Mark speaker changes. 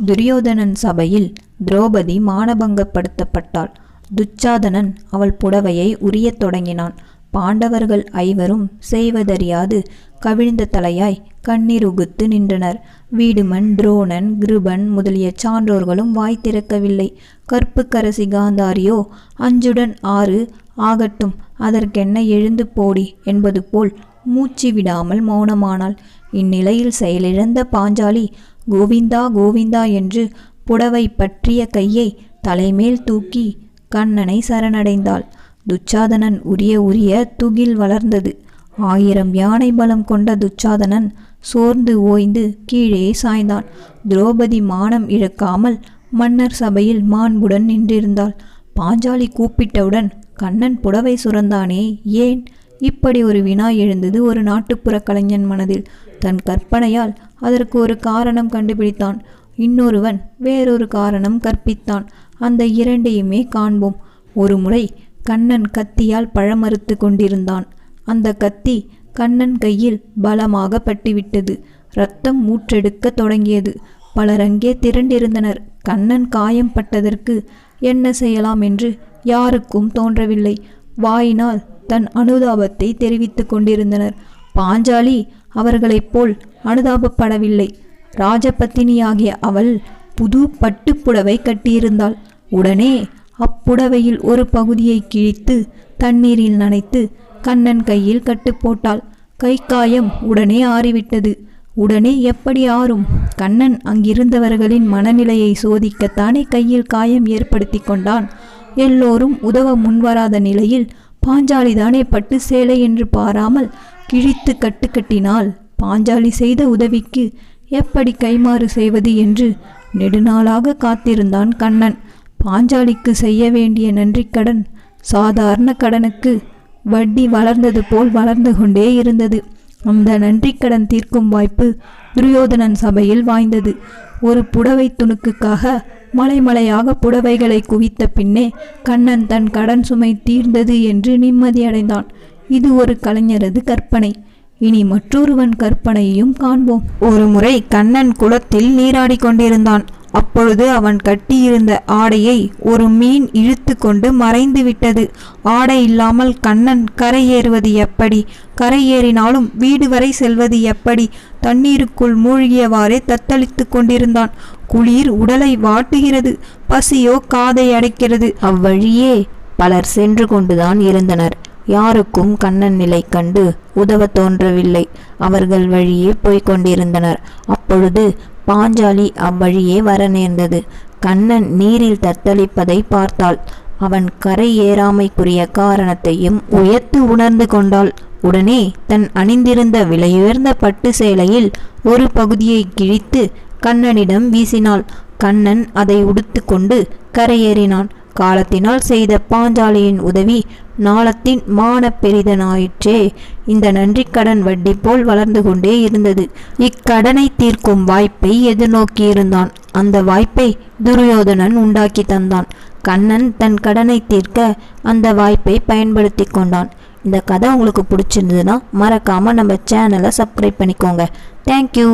Speaker 1: துரியோதனன் சபையில் திரௌபதி மானபங்கப்படுத்தப்பட்டாள். துச்சாதனன் அவள் புடவையை உரியத் தொடங்கினான். பாண்டவர்கள் ஐவரும் செய்வதறியாது கவிழ்ந்த தலையாய் கண்ணீருகுத்து நின்றனர். வீடுமன், துரோணன், கிருபன் முதலிய சான்றோர்களும் வாய் திறக்கவில்லை. கற்புக்கரசி காந்தாரியோ அஞ்சுடன் 6 ஆகட்டும், அதற்கென்ன, எழுந்து போடி என்பது போல் மூச்சு விடாமல் மௌனமானாள். இந்நிலையில் செயலிழந்த பாஞ்சாலி கோவிந்தா கோவிந்தா என்று புடவை பற்றிய கையை தலைமேல் தூக்கி கண்ணனை சரணடைந்தாள். துச்சாதனன் உரிய துகில் வளர்ந்தது. 1000 யானை பலம் கொண்ட துச்சாதனன் சோர்ந்து ஓய்ந்து கீழே சாய்ந்தான். திரௌபதி மானம் இழக்காமல் மன்னர் சபையில் மாண்புடன் நின்றிருந்தாள். பாஞ்சாலி கூப்பிட்டவுடன் கண்ணன் புடவை சுரந்தானே, ஏன்? இப்படி ஒரு வினா எழுந்தது ஒரு நாட்டுப்புற கலைஞன் மனதில். தன் கற்பனையால் அதற்கு ஒரு காரணம் கண்டுபிடித்தான். இன்னொருவன் வேறொரு காரணம் கற்பித்தான். அந்த இரண்டையுமே காண்போம். ஒரு முறை கண்ணன் கத்தியால் பழமறுத்து கொண்டிருந்தான். அந்த கத்தி கண்ணன் கையில் பலமாக பட்டுவிட்டது. இரத்தம் ஊற்றெடுக்க தொடங்கியது. பலர் அங்கே திரண்டிருந்தனர். கண்ணன் காயம் பட்டதற்கு என்ன செய்யலாம் என்று யாருக்கும் தோன்றவில்லை. வாயினால் தன் அனுதாபத்தை தெரிவித்து கொண்டிருந்தனர். பாஞ்சாலி அவர்களைப் போல் அனுதாபப்படவில்லை. ராஜபத்தினியாகிய அவள் புது பட்டுப்புடவை கட்டியிருந்தாள். உடனே அப்புடவையில் ஒரு பகுதியை கிழித்து தண்ணீரில் நனைத்து கண்ணன் கையில் கட்டுப்போட்டாள். கை காயம் உடனே ஆறிவிட்டது. உடனே எப்படி ஆறும்? கண்ணன் அங்கிருந்தவர்களின் மனநிலையை சோதிக்கத்தானே கையில் காயம் ஏற்படுத்தி கொண்டான். எல்லோரும் உதவ முன்வராத நிலையில் பாஞ்சாலிதானே பட்டு சேலை என்று பாராமல் கிழித்து கட்டினாள். பாஞ்சாலி செய்த உதவிக்கு எப்படி கைமாறு செய்வது என்று நெடுநாளாக காத்திருந்தான் கண்ணன். பாஞ்சாலிக்கு செய்ய வேண்டிய நன்றிக்கடன் சாதாரண கடனுக்கு வட்டி வளர்ந்தது போல் வளர்ந்து கொண்டே இருந்தது. அந்த நன்றிக்கடன் தீர்க்கும் வாய்ப்பு துரியோதனன் சபையில் வாய்ந்தது. ஒரு புடவை துணுக்குக்காக மலைமலையாக புடவைகளை குவித்த பின்னே கண்ணன் தன் கடன் சுமை தீர்ந்தது என்று நிம்மதியடைந்தான். இது ஒரு கலைஞரது கற்பனை. இனி மற்றொருவன் கற்பனையையும் காண்போம். ஒரு முறை கண்ணன் குளத்தில் நீராடி கொண்டிருந்தான். அப்பொழுது அவன் கட்டியிருந்த ஆடையை ஒரு மீன் இழுத்து கொண்டு மறைந்து விட்டது. ஆடை இல்லாமல் கண்ணன் கரையேறுவது எப்படி? கரையேறினாலும் வீடு வரை செல்வது எப்படி? தண்ணீருக்குள் மூழ்கியவாறே தத்தளித்து கொண்டிருந்தான். குளிர் உடலை வாட்டுகிறது, பசியோ காதை அடைக்கிறது. அவ்வழியே பலர் சென்று கொண்டுதான் இருந்தனர். யாருக்கும் கண்ணன் நிலை கண்டு உதவ தோன்றவில்லை. அவர்கள் வழியே போய்க் கொண்டிருந்தனர். அப்பொழுது பாஞ்சாலி அவ்வழியே வர நேர்ந்தது. கண்ணன் நீரில் தத்தளிப்பதை பார்த்தாள். அவன் கரை ஏறாமைக்குரிய காரணத்தையும் உயர்த்து உணர்ந்து கொண்டாள். உடனே தன் அணிந்திருந்த விலையுயர்ந்த பட்டு சேலையில் ஒரு பகுதியை கிழித்து கண்ணனிடம் வீசினாள். கண்ணன் அதை உடுத்து கொண்டு கரையேறினான். காலத்தினால் செய்த பாஞ்சாலியின் உதவி நாளத்தின் மான பெரிதனாயிற்றே. இந்த நன்றிக்கடன் வட்டி போல் வளர்ந்து கொண்டே இருந்தது. இக்கடனை தீர்க்கும் வாய்ப்பை எதிர்நோக்கியிருந்தான். அந்த வாய்ப்பை துரியோதனன் உண்டாக்கி தந்தான். கண்ணன் தன் கடனை தீர்க்க அந்த வாய்ப்பை பயன்படுத்தி கொண்டான். இந்த கதை உங்களுக்கு பிடிச்சிருந்ததுன்னா மறக்காம நம்ம சேனலை சப்ஸ்கிரைப் பண்ணிக்கோங்க. தேங்க்யூ.